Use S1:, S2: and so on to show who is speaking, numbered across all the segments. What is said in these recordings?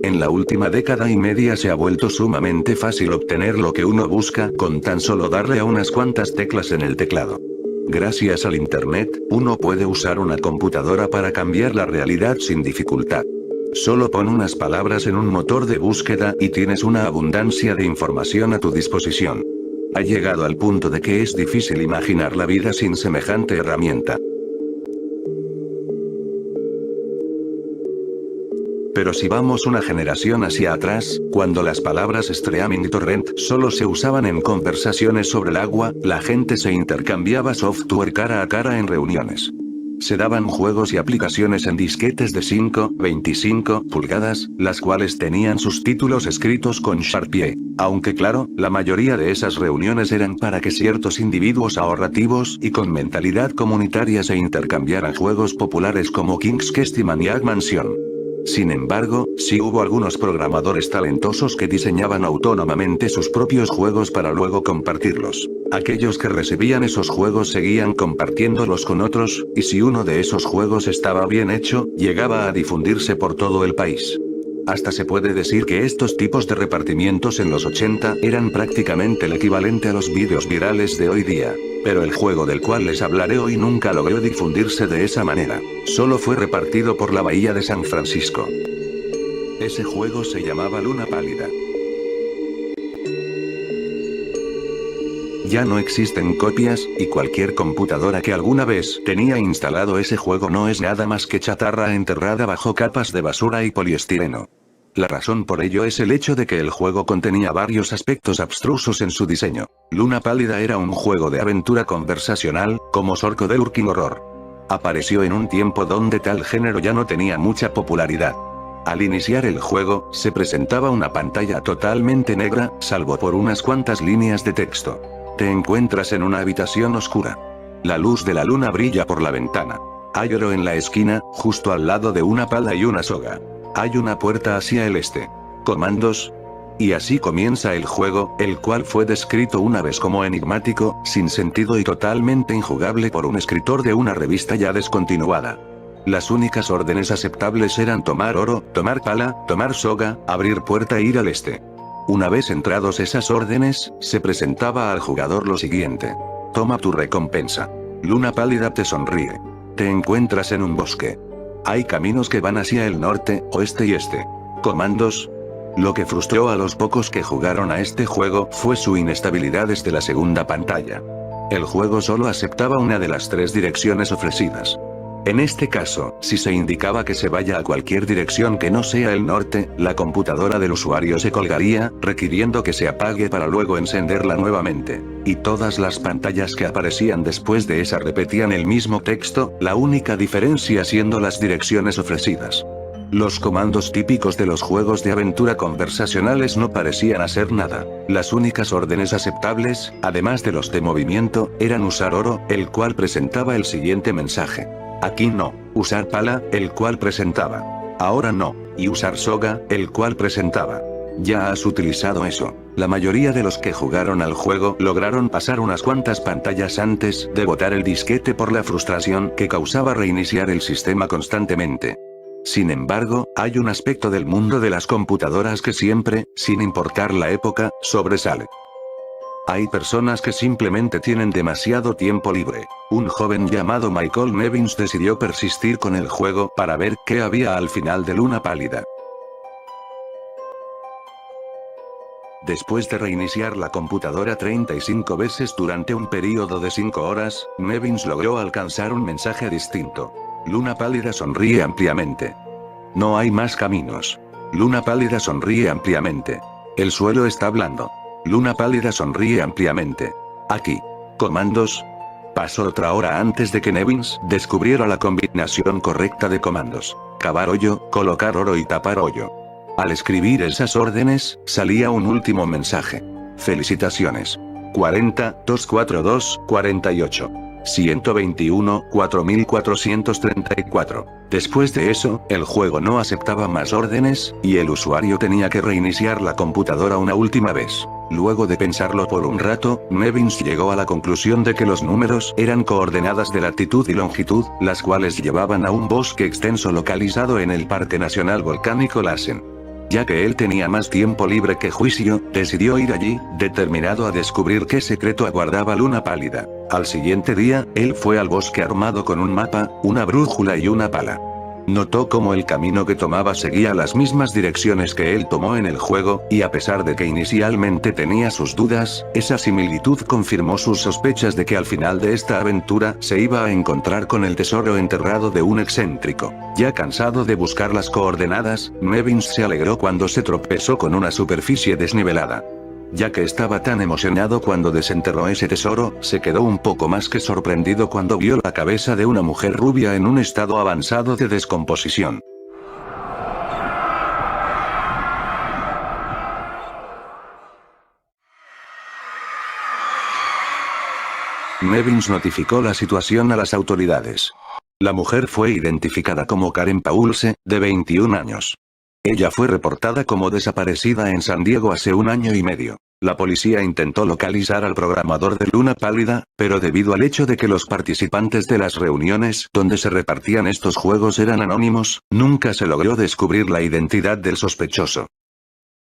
S1: En la última década y media se ha vuelto sumamente fácil obtener lo que uno busca con tan solo darle a unas cuantas teclas en el teclado. Gracias al Internet, uno puede usar una computadora para cambiar la realidad sin dificultad. Solo pon unas palabras en un motor de búsqueda y tienes una abundancia de información a tu disposición. Ha llegado al punto de que es difícil imaginar la vida sin semejante herramienta. Pero si vamos una generación hacia atrás, cuando las palabras streaming y torrent solo se usaban en conversaciones sobre el agua, la gente se intercambiaba software cara a cara en reuniones. Se daban juegos y aplicaciones en disquetes de 5, 25 pulgadas, las cuales tenían sus títulos escritos con Sharpie. Aunque claro, la mayoría de esas reuniones eran para que ciertos individuos ahorrativos y con mentalidad comunitaria se intercambiaran juegos populares como King's Quest y Maniac Mansion. Sin embargo, sí hubo algunos programadores talentosos que diseñaban autónomamente sus propios juegos para luego compartirlos. Aquellos que recibían esos juegos seguían compartiéndolos con otros, y si uno de esos juegos estaba bien hecho, llegaba a difundirse por todo el país. Hasta se puede decir que estos tipos de repartimientos en los 80 eran prácticamente el equivalente a los vídeos virales de hoy día. Pero el juego del cual les hablaré hoy nunca logró difundirse de esa manera. Solo fue repartido por la bahía de San Francisco. Ese juego se llamaba Luna Pálida. Ya no existen copias, y cualquier computadora que alguna vez tenía instalado ese juego no es nada más que chatarra enterrada bajo capas de basura y poliestireno. La razón por ello es el hecho de que el juego contenía varios aspectos abstrusos en su diseño. Luna Pálida era un juego de aventura conversacional, como Sorco del Urking Horror. Apareció en un tiempo donde tal género ya no tenía mucha popularidad. Al iniciar el juego, se presentaba una pantalla totalmente negra, salvo por unas cuantas líneas de texto. Te encuentras en una habitación oscura. La luz de la luna brilla por la ventana. Hay oro en la esquina, justo al lado de una pala y una soga. Hay una puerta hacia el este. Comandos. Y así comienza el juego, el cual fue descrito una vez como enigmático, sin sentido y totalmente injugable por un escritor de una revista ya descontinuada. Las únicas órdenes aceptables eran tomar oro, tomar pala, tomar soga, abrir puerta e ir al este. Una vez entrados esas órdenes, se presentaba al jugador lo siguiente. Toma tu recompensa. Luna Pálida te sonríe. Te encuentras en un bosque. Hay caminos que van hacia el norte, oeste y este. Comandos. Lo que frustró a los pocos que jugaron a este juego fue su inestabilidad desde la segunda pantalla. El juego solo aceptaba una de las 3 direcciones ofrecidas. En este caso, si se indicaba que se vaya a cualquier dirección que no sea el norte, la computadora del usuario se colgaría, requiriendo que se apague para luego encenderla nuevamente. Y todas las pantallas que aparecían después de esa repetían el mismo texto, la única diferencia siendo las direcciones ofrecidas. Los comandos típicos de los juegos de aventura conversacionales no parecían hacer nada. Las únicas órdenes aceptables, además de los de movimiento, eran usar oro, el cual presentaba el siguiente mensaje. Aquí no. Usar pala, el cual presentaba. Ahora no. Y usar soga, el cual presentaba. Ya has utilizado eso. La mayoría de los que jugaron al juego lograron pasar unas cuantas pantallas antes de botar el disquete por la frustración que causaba reiniciar el sistema constantemente. Sin embargo, hay un aspecto del mundo de las computadoras que siempre, sin importar la época, sobresale. Hay personas que simplemente tienen demasiado tiempo libre. Un joven llamado Michael Nevins decidió persistir con el juego para ver qué había al final de Luna Pálida. Después de reiniciar la computadora 35 veces durante un período de 5 horas, Nevins logró alcanzar un mensaje distinto. Luna Pálida sonríe ampliamente. No hay más caminos. Luna Pálida sonríe ampliamente. El suelo está hablando. Luna Pálida sonríe ampliamente. Aquí. Comandos. Pasó otra hora antes de que Nevins descubriera la combinación correcta de comandos. Cavar hoyo, colocar oro y tapar hoyo. Al escribir esas órdenes, salía un último mensaje. Felicitaciones. 40, 242, 48. 121, 4434. Después de eso, el juego no aceptaba más órdenes, y el usuario tenía que reiniciar la computadora una última vez. Luego de pensarlo por un rato, Nevins llegó a la conclusión de que los números eran coordenadas de latitud y longitud, las cuales llevaban a un bosque extenso localizado en el Parque Nacional Volcánico Lassen. Ya que él tenía más tiempo libre que juicio, decidió ir allí, determinado a descubrir qué secreto aguardaba Luna Pálida. Al siguiente día, él fue al bosque armado con un mapa, una brújula y una pala. Notó cómo el camino que tomaba seguía las mismas direcciones que él tomó en el juego, y a pesar de que inicialmente tenía sus dudas, esa similitud confirmó sus sospechas de que al final de esta aventura se iba a encontrar con el tesoro enterrado de un excéntrico. Ya cansado de buscar las coordenadas, Nevins se alegró cuando se tropezó con una superficie desnivelada. Ya que estaba tan emocionado cuando desenterró ese tesoro, se quedó un poco más que sorprendido cuando vio la cabeza de una mujer rubia en un estado avanzado de descomposición. Nevins notificó la situación a las autoridades. La mujer fue identificada como Karen Paulse, de 21 años. Ella fue reportada como desaparecida en San Diego hace 1 año y medio. La policía intentó localizar al programador de Luna Pálida, pero debido al hecho de que los participantes de las reuniones donde se repartían estos juegos eran anónimos, nunca se logró descubrir la identidad del sospechoso.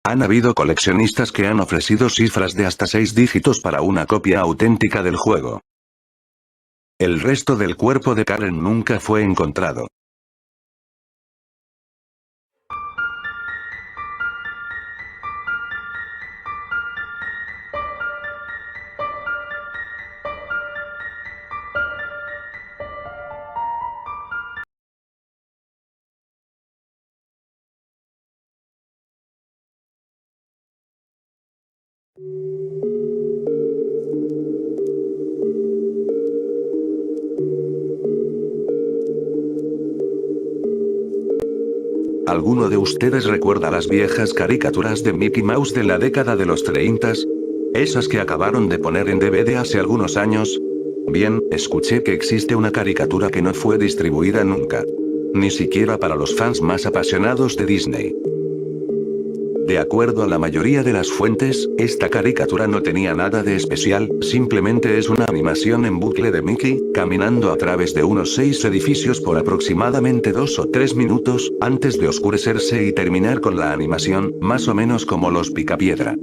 S1: Han habido coleccionistas que han ofrecido cifras de hasta 6 dígitos para una copia auténtica del juego. El resto del cuerpo de Karen nunca fue encontrado. ¿Alguno de ustedes recuerda las viejas caricaturas de Mickey Mouse de la década de los 30? Esas que acabaron de poner en DVD hace algunos años. Bien, escuché que existe una caricatura que no fue distribuida nunca. Ni siquiera para los fans más apasionados de Disney. De acuerdo a la mayoría de las fuentes, esta caricatura no tenía nada de especial, simplemente es una animación en bucle de Mickey, caminando a través de unos 6 edificios por aproximadamente 2 o 3 minutos, antes de oscurecerse y terminar con la animación, más o menos como los Picapiedra.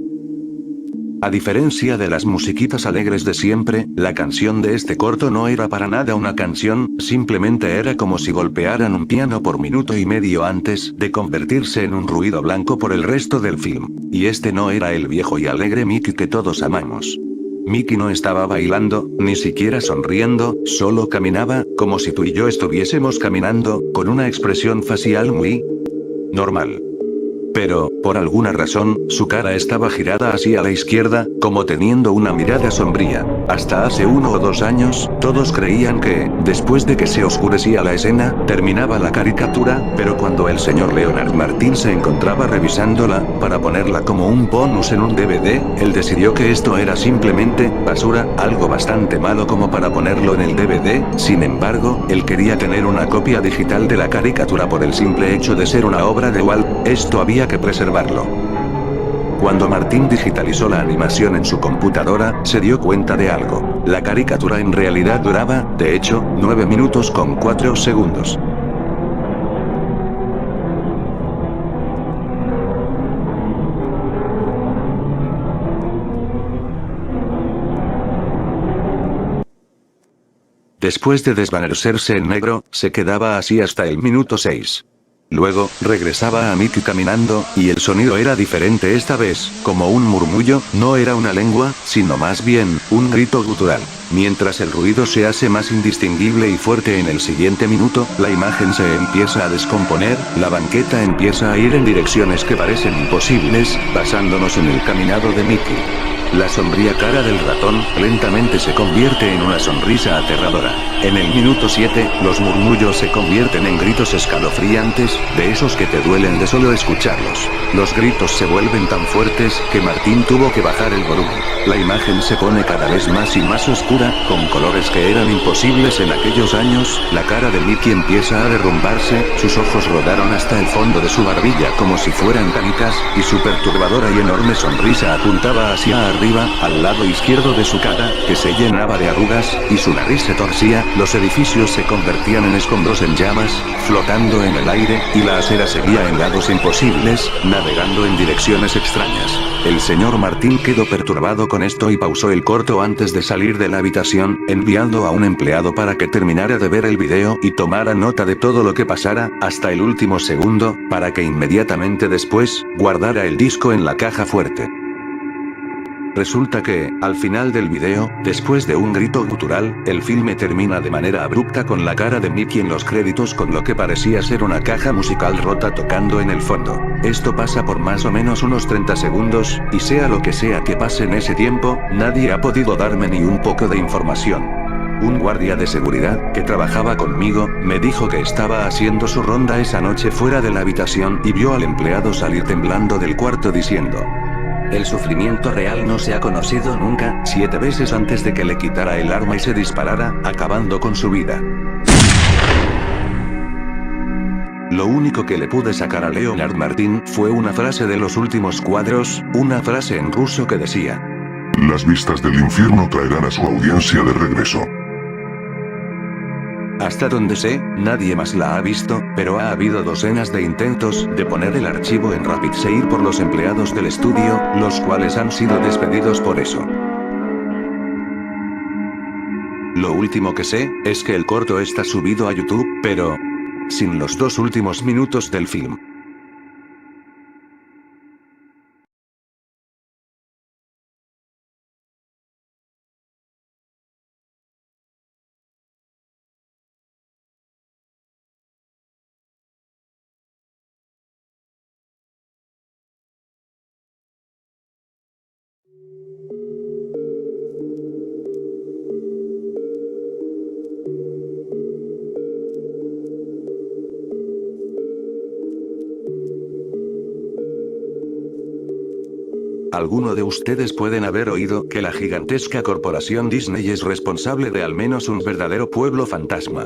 S1: A diferencia de las musiquitas alegres de siempre, la canción de este corto no era para nada una canción, simplemente era como si golpearan un piano por minuto y medio antes de convertirse en un ruido blanco por el resto del film. Y este no era el viejo y alegre Mickey que todos amamos. Mickey no estaba bailando, ni siquiera sonriendo, solo caminaba, como si tú y yo estuviésemos caminando, con una expresión facial muy normal. Pero, por alguna razón, su cara estaba girada hacia la izquierda, como teniendo una mirada sombría. Hasta hace 1 o 2 años, todos creían que, después de que se oscurecía la escena, terminaba la caricatura, pero cuando el señor Leonard Martin se encontraba revisándola, para ponerla como un bonus en un DVD, él decidió que esto era simplemente basura, algo bastante malo como para ponerlo en el DVD, sin embargo, él quería tener una copia digital de la caricatura por el simple hecho de ser una obra de Walt, esto había que preservarlo. Cuando Martin digitalizó la animación en su computadora, se dio cuenta de algo. La caricatura en realidad duraba, de hecho, 9 minutos con 4 segundos. Después de desvanecerse en negro, se quedaba así hasta el minuto 6. Luego, regresaba a Mickey caminando, y el sonido era diferente esta vez, como un murmullo, no era una lengua, sino más bien, un grito gutural. Mientras el ruido se hace más indistinguible y fuerte en el siguiente minuto, la imagen se empieza a descomponer, la banqueta empieza a ir en direcciones que parecen imposibles, basándonos en el caminado de Mickey. La sombría cara del ratón, lentamente se convierte en una sonrisa aterradora. En el minuto 7, los murmullos se convierten en gritos escalofriantes, de esos que te duelen de solo escucharlos. Los gritos se vuelven tan fuertes, que Martín tuvo que bajar el volumen. La imagen se pone cada vez más y más oscura, con colores que eran imposibles en aquellos años, la cara de Mickey empieza a derrumbarse, sus ojos rodaron hasta el fondo de su barbilla como si fueran canicas, y su perturbadora y enorme sonrisa apuntaba hacia arriba, al lado izquierdo de su cara, que se llenaba de arrugas, y su nariz se torcía, los edificios se convertían en escombros en llamas, flotando en el aire, y la acera seguía en lados imposibles, navegando en direcciones extrañas. El señor Martín quedó perturbado con esto y pausó el corto antes de salir de la habitación, enviando a un empleado para que terminara de ver el video y tomara nota de todo lo que pasara, hasta el último segundo, para que inmediatamente después, guardara el disco en la caja fuerte. Resulta que, al final del video, después de un grito gutural, el filme termina de manera abrupta con la cara de Mickey en los créditos con lo que parecía ser una caja musical rota tocando en el fondo. Esto pasa por más o menos unos 30 segundos, y sea lo que sea que pase en ese tiempo, nadie ha podido darme ni un poco de información. Un guardia de seguridad, que trabajaba conmigo, me dijo que estaba haciendo su ronda esa noche fuera de la habitación y vio al empleado salir temblando del cuarto diciendo: "El sufrimiento real no se ha conocido nunca", 7 veces antes de que le quitara el arma y se disparara, acabando con su vida. Lo único que le pude sacar a Leonard Martin fue una frase de los últimos cuadros, una frase en ruso que decía:
S2: "Las vistas del infierno traerán a su audiencia de regreso".
S1: Hasta donde sé, nadie más la ha visto, pero ha habido docenas de intentos de poner el archivo en RapidShare por los empleados del estudio, los cuales han sido despedidos por eso. Lo último que sé, es que el corto está subido a YouTube, pero sin los 2 últimos minutos del film. Alguno de ustedes pueden haber oído que la gigantesca corporación Disney es responsable de al menos un verdadero pueblo fantasma.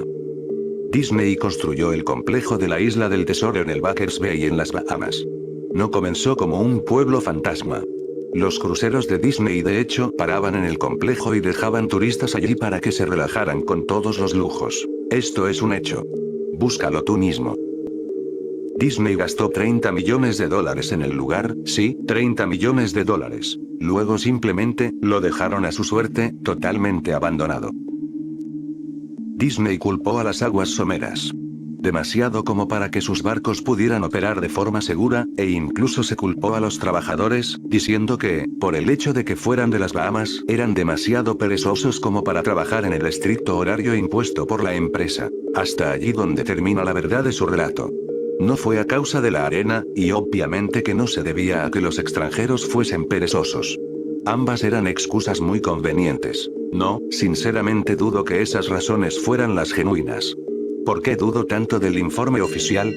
S1: Disney construyó el complejo de la Isla del Tesoro en el Backers Bay en las Bahamas. No comenzó como un pueblo fantasma. Los cruceros de Disney de hecho paraban en el complejo y dejaban turistas allí para que se relajaran con todos los lujos. Esto es un hecho. Búscalo tú mismo. Disney gastó $30 millones en el lugar, sí, $30 millones. Luego simplemente, lo dejaron a su suerte, totalmente abandonado. Disney culpó a las aguas someras. Demasiado como para que sus barcos pudieran operar de forma segura, e incluso se culpó a los trabajadores, diciendo que, por el hecho de que fueran de las Bahamas, eran demasiado perezosos como para trabajar en el estricto horario impuesto por la empresa. Hasta allí donde termina la verdad de su relato. No fue a causa de la arena, y obviamente que no se debía a que los extranjeros fuesen perezosos. Ambas eran excusas muy convenientes. No, sinceramente dudo que esas razones fueran las genuinas. ¿Por qué dudo tanto del informe oficial?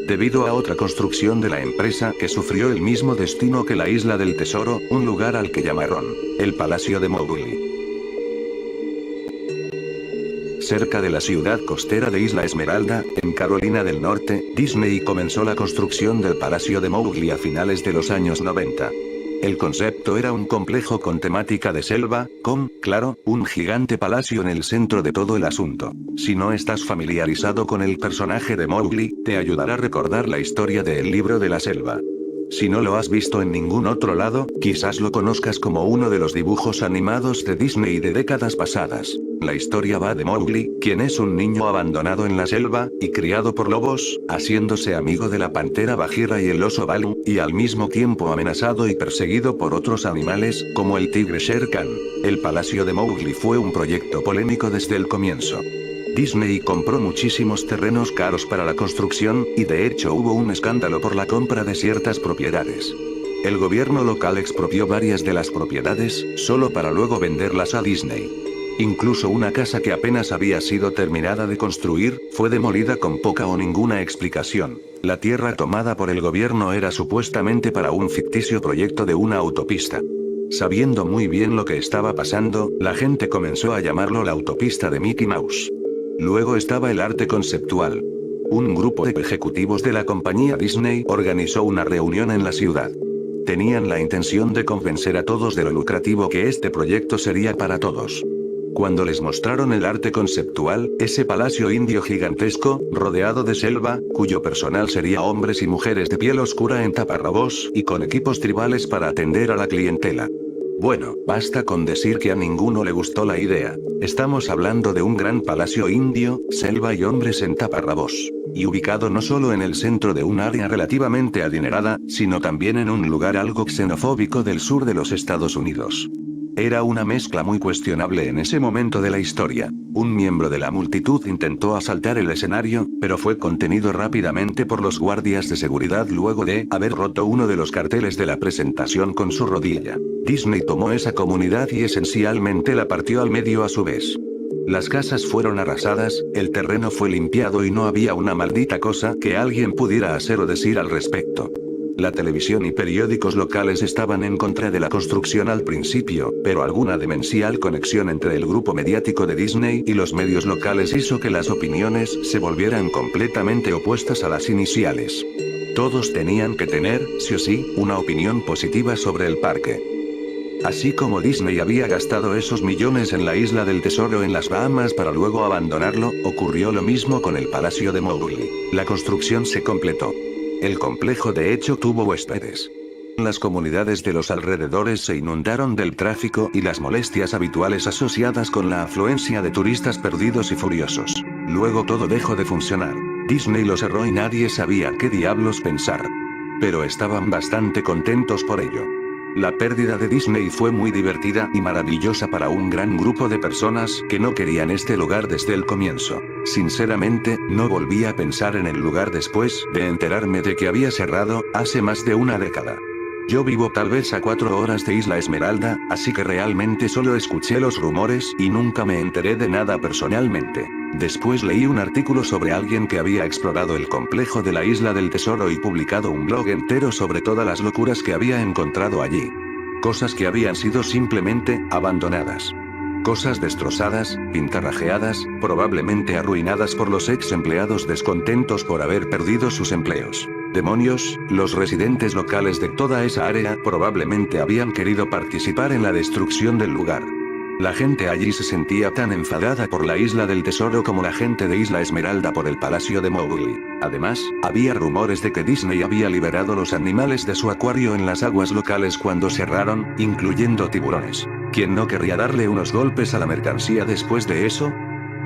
S1: Debido a otra construcción de la empresa que sufrió el mismo destino que la Isla del Tesoro, un lugar al que llamaron el Palacio de Mowgli. Cerca de la ciudad costera de Isla Esmeralda, en Carolina del Norte, Disney comenzó la construcción del Palacio de Mowgli a finales de los años 90. El concepto era un complejo con temática de selva, con, claro, un gigante palacio en el centro de todo el asunto. Si no estás familiarizado con el personaje de Mowgli, te ayudará a recordar la historia de El Libro de la Selva. Si no lo has visto en ningún otro lado, quizás lo conozcas como uno de los dibujos animados de Disney de décadas pasadas. La historia va de Mowgli, quien es un niño abandonado en la selva, y criado por lobos, haciéndose amigo de la pantera Bagheera y el oso Baloo, y al mismo tiempo amenazado y perseguido por otros animales, como el tigre Shere Khan. El Palacio de Mowgli fue un proyecto polémico desde el comienzo. Disney compró muchísimos terrenos caros para la construcción, y de hecho hubo un escándalo por la compra de ciertas propiedades. El gobierno local expropió varias de las propiedades, solo para luego venderlas a Disney. Incluso una casa que apenas había sido terminada de construir, fue demolida con poca o ninguna explicación. La tierra tomada por el gobierno era supuestamente para un ficticio proyecto de una autopista. Sabiendo muy bien lo que estaba pasando, la gente comenzó a llamarlo la autopista de Mickey Mouse. Luego estaba el arte conceptual. Un grupo de ejecutivos de la compañía Disney organizó una reunión en la ciudad. Tenían la intención de convencer a todos de lo lucrativo que este proyecto sería para todos. Cuando les mostraron el arte conceptual, ese palacio indio gigantesco, rodeado de selva, cuyo personal sería hombres y mujeres de piel oscura en taparrabos, y con equipos tribales para atender a la clientela. Bueno, basta con decir que a ninguno le gustó la idea. Estamos hablando de un gran palacio indio, selva y hombres en taparrabos. Y ubicado no solo en el centro de un área relativamente adinerada, sino también en un lugar algo xenofóbico del sur de los Estados Unidos. Era una mezcla muy cuestionable en ese momento de la historia. Un miembro de la multitud intentó asaltar el escenario, pero fue contenido rápidamente por los guardias de seguridad luego de haber roto uno de los carteles de la presentación con su rodilla. Disney tomó esa comunidad y esencialmente la partió al medio a su vez. Las casas fueron arrasadas, el terreno fue limpiado y no había una maldita cosa que alguien pudiera hacer o decir al respecto. La televisión y periódicos locales estaban en contra de la construcción al principio, pero alguna demencial conexión entre el grupo mediático de Disney y los medios locales hizo que las opiniones se volvieran completamente opuestas a las iniciales. Todos tenían que tener, sí o sí, una opinión positiva sobre el parque. Así como Disney había gastado esos millones en la Isla del Tesoro en las Bahamas para luego abandonarlo, ocurrió lo mismo con el Palacio de Mowgli. La construcción se completó. El complejo de hecho tuvo huéspedes. Las comunidades de los alrededores se inundaron del tráfico y las molestias habituales asociadas con la afluencia de turistas perdidos y furiosos. Luego todo dejó de funcionar. Disney lo cerró y nadie sabía qué diablos pensar. Pero estaban bastante contentos por ello. La pérdida de Disney fue muy divertida y maravillosa para un gran grupo de personas que no querían este lugar desde el comienzo. Sinceramente, no volví a pensar en el lugar después de enterarme de que había cerrado, hace más de una década. Yo vivo tal vez a 4 horas de Isla Esmeralda, así que realmente solo escuché los rumores y nunca me enteré de nada personalmente. Después leí un artículo sobre alguien que había explorado el complejo de la Isla del Tesoro y publicado un blog entero sobre todas las locuras que había encontrado allí. Cosas que habían sido simplemente abandonadas. Cosas destrozadas, pintarrajeadas, probablemente arruinadas por los ex empleados descontentos por haber perdido sus empleos. Demonios, los residentes locales de toda esa área probablemente habían querido participar en la destrucción del lugar. La gente allí se sentía tan enfadada por la Isla del Tesoro como la gente de Isla Esmeralda por el Palacio de Mowgli. Además, había rumores de que Disney había liberado los animales de su acuario en las aguas locales cuando cerraron, incluyendo tiburones. ¿Quién no querría darle unos golpes a la mercancía después de eso?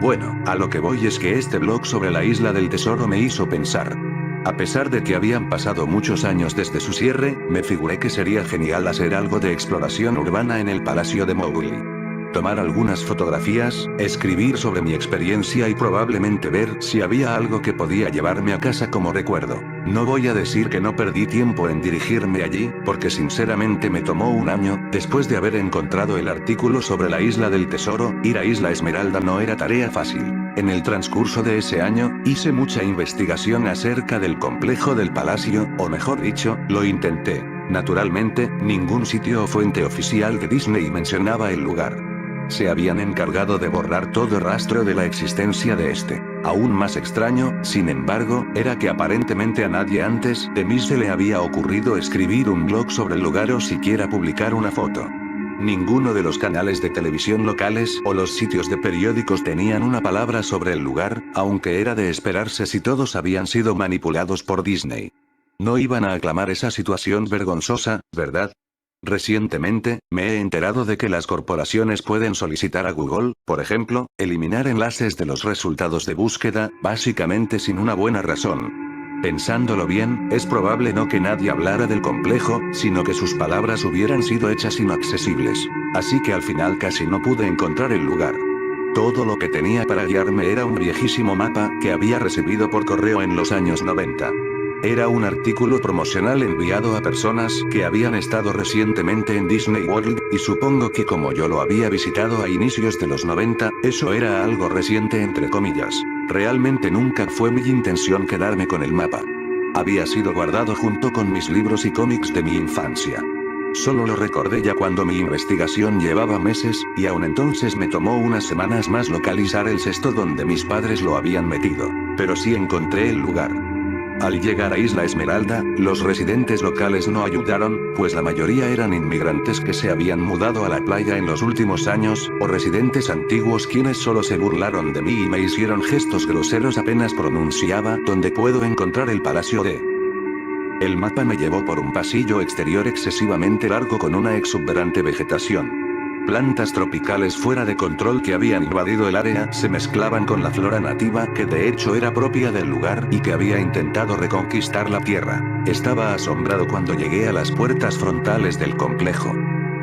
S1: Bueno, a lo que voy es que este blog sobre la Isla del Tesoro me hizo pensar. A pesar de que habían pasado muchos años desde su cierre, me figuré que sería genial hacer algo de exploración urbana en el Palacio de Mowgli. Tomar algunas fotografías, escribir sobre mi experiencia y probablemente ver si había algo que podía llevarme a casa como recuerdo. No voy a decir que no perdí tiempo en dirigirme allí, porque sinceramente me tomó un año, después de haber encontrado el artículo sobre la Isla del Tesoro, ir a Isla Esmeralda no era tarea fácil. En el transcurso de ese año, hice mucha investigación acerca del complejo del palacio, o mejor dicho, lo intenté. Naturalmente, ningún sitio o fuente oficial de Disney mencionaba el lugar. Se habían encargado de borrar todo rastro de la existencia de este. Aún más extraño, sin embargo, era que aparentemente a nadie antes de mí se le había ocurrido escribir un blog sobre el lugar o siquiera publicar una foto. Ninguno de los canales de televisión locales o los sitios de periódicos tenían una palabra sobre el lugar, aunque era de esperarse si todos habían sido manipulados por Disney. No iban a aclamar esa situación vergonzosa, ¿verdad? Recientemente, me he enterado de que las corporaciones pueden solicitar a Google, por ejemplo, eliminar enlaces de los resultados de búsqueda, básicamente sin una buena razón. Pensándolo bien, es probable no que nadie hablara del complejo, sino que sus palabras hubieran sido hechas inaccesibles. Así que al final casi no pude encontrar el lugar. Todo lo que tenía para guiarme era un viejísimo mapa que había recibido por correo en los años 90. Era un artículo promocional enviado a personas que habían estado recientemente en Disney World, y supongo que como yo lo había visitado a inicios de los 90, eso era algo reciente entre comillas. Realmente nunca fue mi intención quedarme con el mapa. Había sido guardado junto con mis libros y cómics de mi infancia. Solo lo recordé ya cuando mi investigación llevaba meses, y aún entonces me tomó unas semanas más localizar el cesto donde mis padres lo habían metido. Pero sí encontré el lugar. Al llegar a Isla Esmeralda, los residentes locales no ayudaron, pues la mayoría eran inmigrantes que se habían mudado a la playa en los últimos años, o residentes antiguos quienes solo se burlaron de mí y me hicieron gestos groseros apenas pronunciaba dónde puedo encontrar el Palacio de... El mapa me llevó por un pasillo exterior excesivamente largo con una exuberante vegetación. Plantas tropicales fuera de control que habían invadido el área se mezclaban con la flora nativa que de hecho era propia del lugar y que había intentado reconquistar la tierra. Estaba asombrado cuando llegué a las puertas frontales del complejo.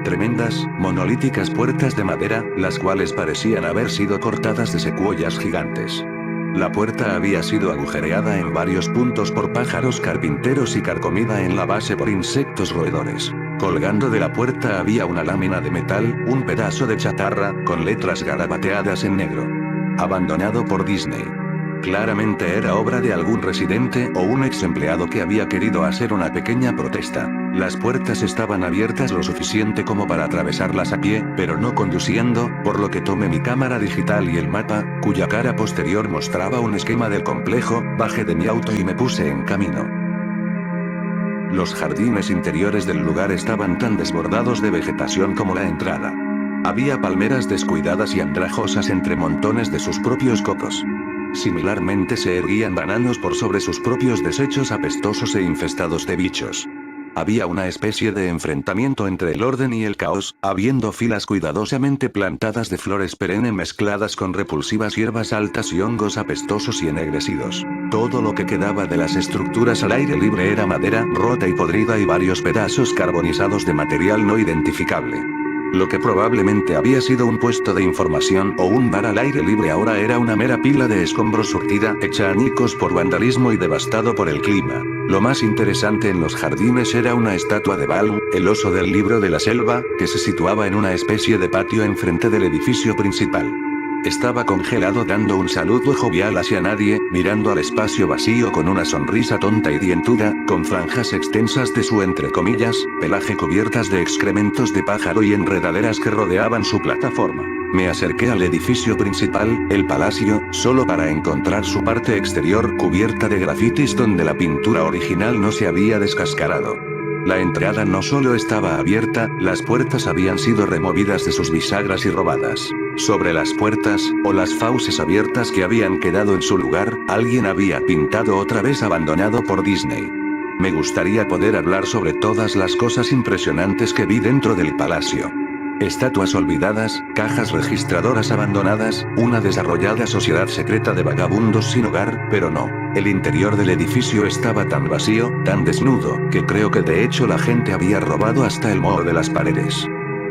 S1: Tremendas, monolíticas puertas de madera, las cuales parecían haber sido cortadas de secuoyas gigantes. La puerta había sido agujereada en varios puntos por pájaros carpinteros y carcomida en la base por insectos roedores. Colgando de la puerta había una lámina de metal, un pedazo de chatarra, con letras garabateadas en negro. Abandonado por Disney. Claramente era obra de algún residente o un ex empleado que había querido hacer una pequeña protesta. Las puertas estaban abiertas lo suficiente como para atravesarlas a pie, pero no conduciendo, por lo que tomé mi cámara digital y el mapa, cuya cara posterior mostraba un esquema del complejo, bajé de mi auto y me puse en camino. Los jardines interiores del lugar estaban tan desbordados de vegetación como la entrada. Había palmeras descuidadas y andrajosas entre montones de sus propios cocos. Similarmente se erguían bananos por sobre sus propios desechos apestosos e infestados de bichos. Había una especie de enfrentamiento entre el orden y el caos, habiendo filas cuidadosamente plantadas de flores perennes mezcladas con repulsivas hierbas altas y hongos apestosos y ennegrecidos. Todo lo que quedaba de las estructuras al aire libre era madera rota y podrida y varios pedazos carbonizados de material no identificable. Lo que probablemente había sido un puesto de información o un bar al aire libre ahora era una mera pila de escombros surtida, hecha añicos por vandalismo y devastado por el clima. Lo más interesante en los jardines era una estatua de Baloo, el oso del libro de la selva, que se situaba en una especie de patio enfrente del edificio principal. Estaba congelado dando un saludo jovial hacia nadie, mirando al espacio vacío con una sonrisa tonta y dientuda, con franjas extensas de su entre comillas, pelaje cubiertas de excrementos de pájaro y enredaderas que rodeaban su plataforma. Me acerqué al edificio principal, el palacio, solo para encontrar su parte exterior cubierta de grafitis donde la pintura original no se había descascarado. La entrada no solo estaba abierta, las puertas habían sido removidas de sus bisagras y robadas. Sobre las puertas, o las fauces abiertas que habían quedado en su lugar, alguien había pintado otra vez abandonado por Disney. Me gustaría poder hablar sobre todas las cosas impresionantes que vi dentro del palacio. Estatuas olvidadas, cajas registradoras abandonadas, una desarrollada sociedad secreta de vagabundos sin hogar, pero no. El interior del edificio estaba tan vacío, tan desnudo, que creo que de hecho la gente había robado hasta el moho de las paredes.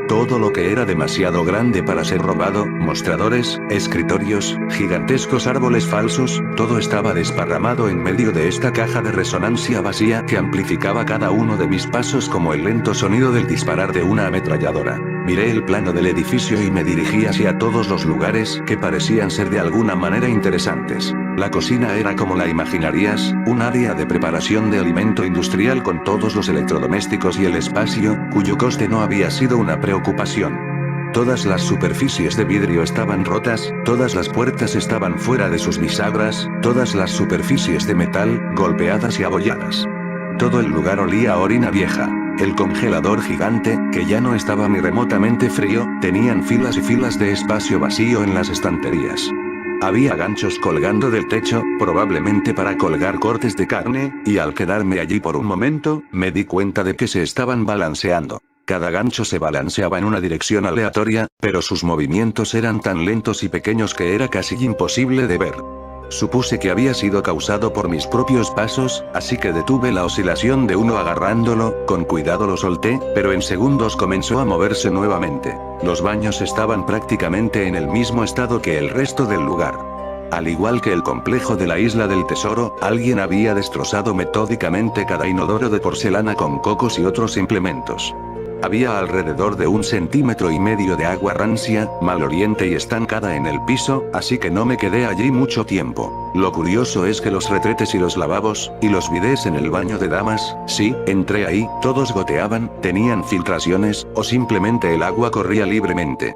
S1: Todo lo que era demasiado grande para ser robado, mostradores, escritorios, gigantescos árboles falsos, todo estaba desparramado en medio de esta caja de resonancia vacía que amplificaba cada uno de mis pasos como el lento sonido del disparar de una ametralladora. Miré el plano del edificio y me dirigí hacia todos los lugares que parecían ser de alguna manera interesantes. La cocina era como la imaginarías, un área de preparación de alimento industrial con todos los electrodomésticos y el espacio, cuyo coste no había sido una preocupación. Todas las superficies de vidrio estaban rotas, todas las puertas estaban fuera de sus bisagras, todas las superficies de metal, golpeadas y abolladas. Todo el lugar olía a orina vieja. El congelador gigante, que ya no estaba ni remotamente frío, tenían filas y filas de espacio vacío en las estanterías. Había ganchos colgando del techo, probablemente para colgar cortes de carne, y al quedarme allí por un momento, me di cuenta de que se estaban balanceando. Cada gancho se balanceaba en una dirección aleatoria, pero sus movimientos eran tan lentos y pequeños que era casi imposible de ver. Supuse que había sido causado por mis propios pasos, así que detuve la oscilación de uno agarrándolo, con cuidado lo solté, pero en segundos comenzó a moverse nuevamente. Los baños estaban prácticamente en el mismo estado que el resto del lugar. Al igual que el complejo de la isla del tesoro, alguien había destrozado metódicamente cada inodoro de porcelana con cocos y otros implementos. Había alrededor de 1,5 centímetros de agua rancia, maloliente y estancada en el piso, así que no me quedé allí mucho tiempo. Lo curioso es que los retretes y los lavabos, y los bidés en el baño de damas, sí, entré ahí, todos goteaban, tenían filtraciones, o simplemente el agua corría libremente.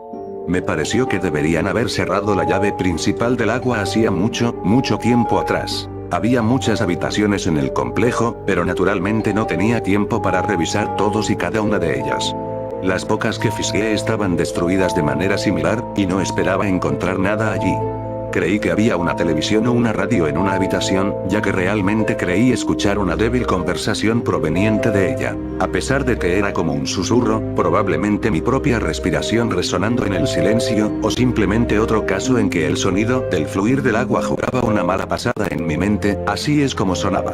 S1: Me pareció que deberían haber cerrado la llave principal del agua hacía mucho, mucho tiempo atrás. Había muchas habitaciones en el complejo, pero naturalmente no tenía tiempo para revisar todos y cada una de ellas. Las pocas que fisgué estaban destruidas de manera similar, y no esperaba encontrar nada allí. Creí que había una televisión o una radio en una habitación, ya que realmente creí escuchar una débil conversación proveniente de ella. A pesar de que era como un susurro, probablemente mi propia respiración resonando en el silencio, o simplemente otro caso en que el sonido del fluir del agua jugaba una mala pasada en mi mente, así es como sonaba.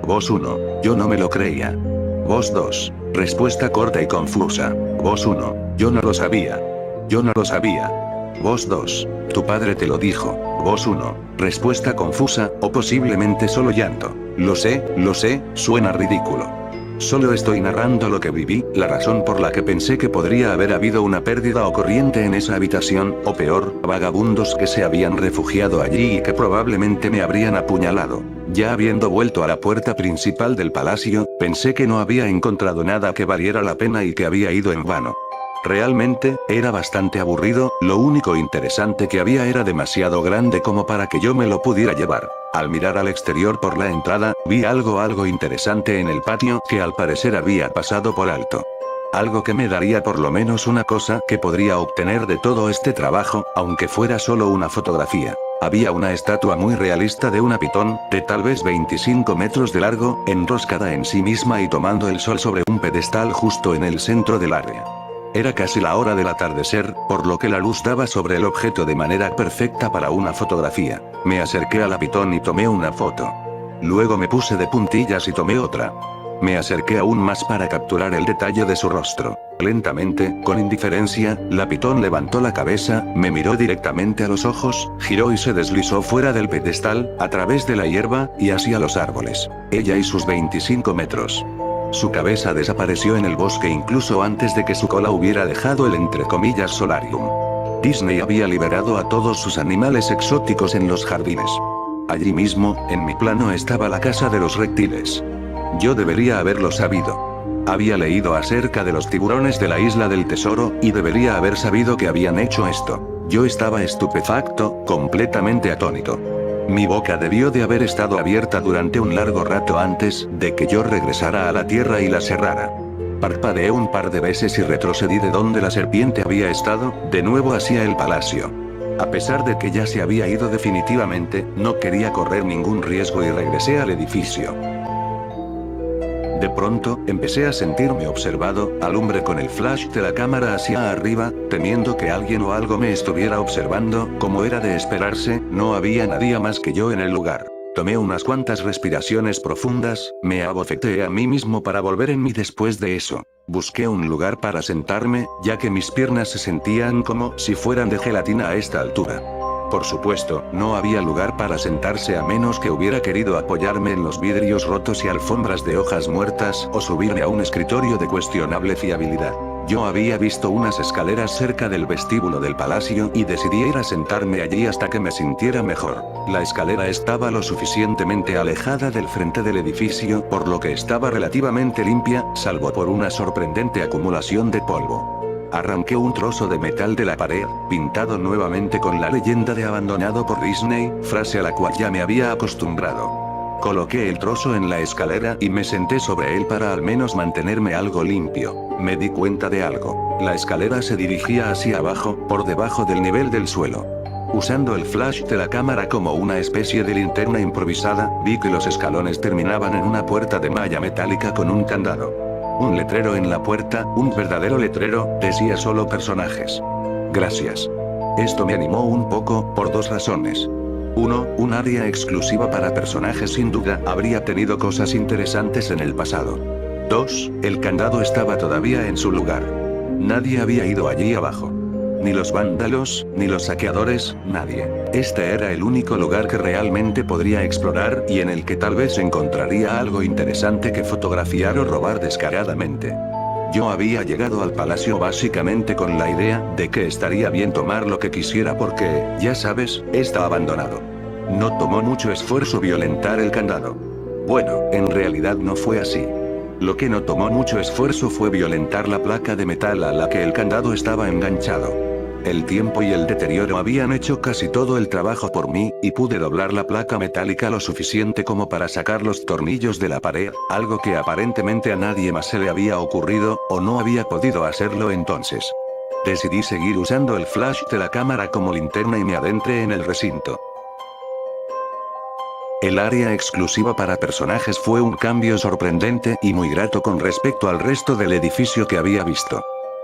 S1: Voz 1. Yo no me lo creía. Voz 2. Respuesta corta y confusa. Voz 1. Yo no lo sabía. Yo no lo sabía. Voz 2. Tu padre te lo dijo. Voz 1. Respuesta confusa, o posiblemente solo llanto. Lo sé, suena ridículo. Solo estoy narrando lo que viví, la razón por la que pensé que podría haber habido una pérdida o corriente en esa habitación, o peor, vagabundos que se habían refugiado allí y que probablemente me habrían apuñalado. Ya habiendo vuelto a la puerta principal del palacio, pensé que no había encontrado nada que valiera la pena y que había ido en vano. Realmente, era bastante aburrido, lo único interesante que había era demasiado grande como para que yo me lo pudiera llevar. Al mirar al exterior por la entrada, vi algo interesante en el patio que al parecer había pasado por alto. Algo que me daría por lo menos una cosa que podría obtener de todo este trabajo, aunque fuera solo una fotografía. Había una estatua muy realista de una pitón, de tal vez 25 metros de largo, enroscada en sí misma y tomando el sol sobre un pedestal justo en el centro del área. Era casi la hora del atardecer, por lo que la luz daba sobre el objeto de manera perfecta para una fotografía. Me acerqué a la pitón y tomé una foto. Luego me puse de puntillas y tomé otra. Me acerqué aún más para capturar el detalle de su rostro. Lentamente, con indiferencia, la pitón levantó la cabeza, me miró directamente a los ojos, giró y se deslizó fuera del pedestal, a través de la hierba, y hacia los árboles. Ella y sus 25 metros. Su cabeza desapareció en el bosque incluso antes de que su cola hubiera dejado el entre comillas solarium. Disney había liberado a todos sus animales exóticos en los jardines. Allí mismo, en mi plano estaba la casa de los reptiles. Yo debería haberlo sabido. Había leído acerca de los tiburones de la isla del tesoro, y debería haber sabido que habían hecho esto. Yo estaba estupefacto, completamente atónito. Mi boca debió de haber estado abierta durante un largo rato antes de que yo regresara a la tierra y la cerrara. Parpadeé un par de veces y retrocedí de donde la serpiente había estado, de nuevo hacia el palacio. A pesar de que ya se había ido definitivamente, no quería correr ningún riesgo y regresé al edificio. De pronto, empecé a sentirme observado, alumbré con el flash de la cámara hacia arriba, temiendo que alguien o algo me estuviera observando, como era de esperarse, no había nadie más que yo en el lugar. Tomé unas cuantas respiraciones profundas, me abofeteé a mí mismo para volver en mí después de eso. Busqué un lugar para sentarme, ya que mis piernas se sentían como si fueran de gelatina a esta altura. Por supuesto, no había lugar para sentarse a menos que hubiera querido apoyarme en los vidrios rotos y alfombras de hojas muertas, o subirme a un escritorio de cuestionable fiabilidad. Yo había visto unas escaleras cerca del vestíbulo del palacio y decidí ir a sentarme allí hasta que me sintiera mejor. La escalera estaba lo suficientemente alejada del frente del edificio, por lo que estaba relativamente limpia, salvo por una sorprendente acumulación de polvo. Arranqué un trozo de metal de la pared, pintado nuevamente con la leyenda de abandonado por Disney, frase a la cual ya me había acostumbrado. Coloqué el trozo en la escalera y me senté sobre él para al menos mantenerme algo limpio. Me di cuenta de algo. La escalera se dirigía hacia abajo, por debajo del nivel del suelo. Usando el flash de la cámara como una especie de linterna improvisada, vi que los escalones terminaban en una puerta de malla metálica con un candado. Un letrero en la puerta, un verdadero letrero, decía solo personajes. Gracias. Esto me animó un poco, por dos razones. 1. Un área exclusiva para personajes sin duda habría tenido cosas interesantes en el pasado. 2. El candado estaba todavía en su lugar. Nadie había ido allí abajo. Ni los vándalos, ni los saqueadores, nadie. Este era el único lugar que realmente podría explorar y en el que tal vez encontraría algo interesante que fotografiar o robar descaradamente. Yo había llegado al palacio básicamente con la idea de que estaría bien tomar lo que quisiera porque, ya sabes, está abandonado. No tomó mucho esfuerzo violentar el candado. Bueno, en realidad no fue así. Lo que no tomó mucho esfuerzo fue violentar la placa de metal a la que el candado estaba enganchado. El tiempo y el deterioro habían hecho casi todo el trabajo por mí, y pude doblar la placa metálica lo suficiente como para sacar los tornillos de la pared, algo que aparentemente a nadie más se le había ocurrido, o no había podido hacerlo entonces. Decidí seguir usando el flash de la cámara como linterna y me adentré en el recinto. El área exclusiva para personajes fue un cambio sorprendente y muy grato con respecto al resto del edificio que había visto.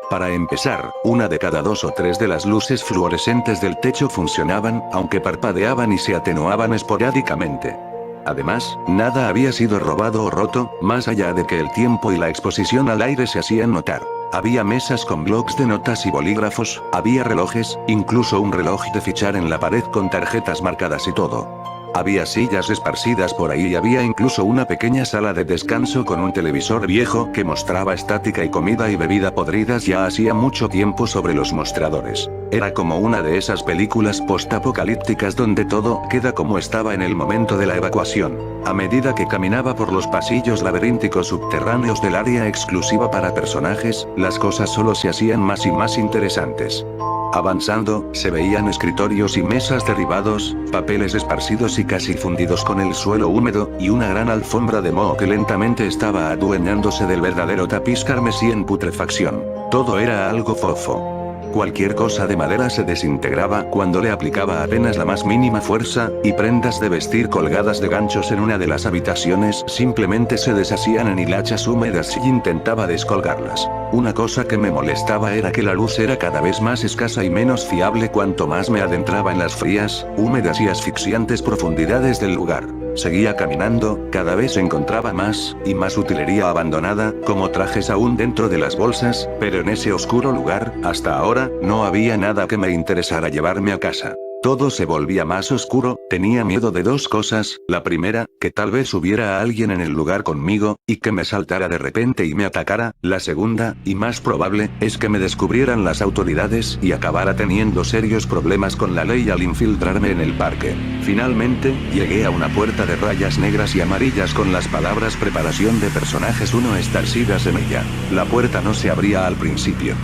S1: Para empezar, una de cada 2 o 3 de las luces fluorescentes del techo funcionaban, aunque parpadeaban y se atenuaban esporádicamente. Además, nada había sido robado o roto, más allá de que el tiempo y la exposición al aire se hacían notar. Había mesas con blocs de notas y bolígrafos, había relojes, incluso un reloj de fichar en la pared con tarjetas marcadas y todo. Había sillas esparcidas por ahí y había incluso una pequeña sala de descanso con un televisor viejo que mostraba estática y comida y bebida podridas ya hacía mucho tiempo sobre los mostradores. Era como una de esas películas post-apocalípticas donde todo queda como estaba en el momento de la evacuación. A medida que caminaba por los pasillos laberínticos subterráneos del área exclusiva para personajes, las cosas solo se hacían más y más interesantes. Avanzando, se veían escritorios y mesas derribados, papeles esparcidos y casi fundidos con el suelo húmedo, y una gran alfombra de moho que lentamente estaba adueñándose del verdadero tapiz carmesí en putrefacción. Todo era algo fofo. Cualquier cosa de madera se desintegraba cuando le aplicaba apenas la más mínima fuerza, y prendas de vestir colgadas de ganchos en una de las habitaciones simplemente se deshacían en hilachas húmedas si intentaba descolgarlas. Una cosa que me molestaba era que la luz era cada vez más escasa y menos fiable cuanto más me adentraba en las frías, húmedas y asfixiantes profundidades del lugar. Seguía caminando, cada vez encontraba más y más utilería abandonada, como trajes aún dentro de las bolsas, pero en ese oscuro lugar, hasta ahora, no había nada que me interesara llevarme a casa. Todo se volvía más oscuro, tenía miedo de 2 cosas, la primera, que tal vez hubiera a alguien en el lugar conmigo, y que me saltara de repente y me atacara, la segunda, y más probable, es que me descubrieran las autoridades y acabara teniendo serios problemas con la ley al infiltrarme en el parque. Finalmente, llegué a una puerta de rayas negras y amarillas con las palabras preparación de personajes 1 estarcida semilla. La puerta no se abría al principio.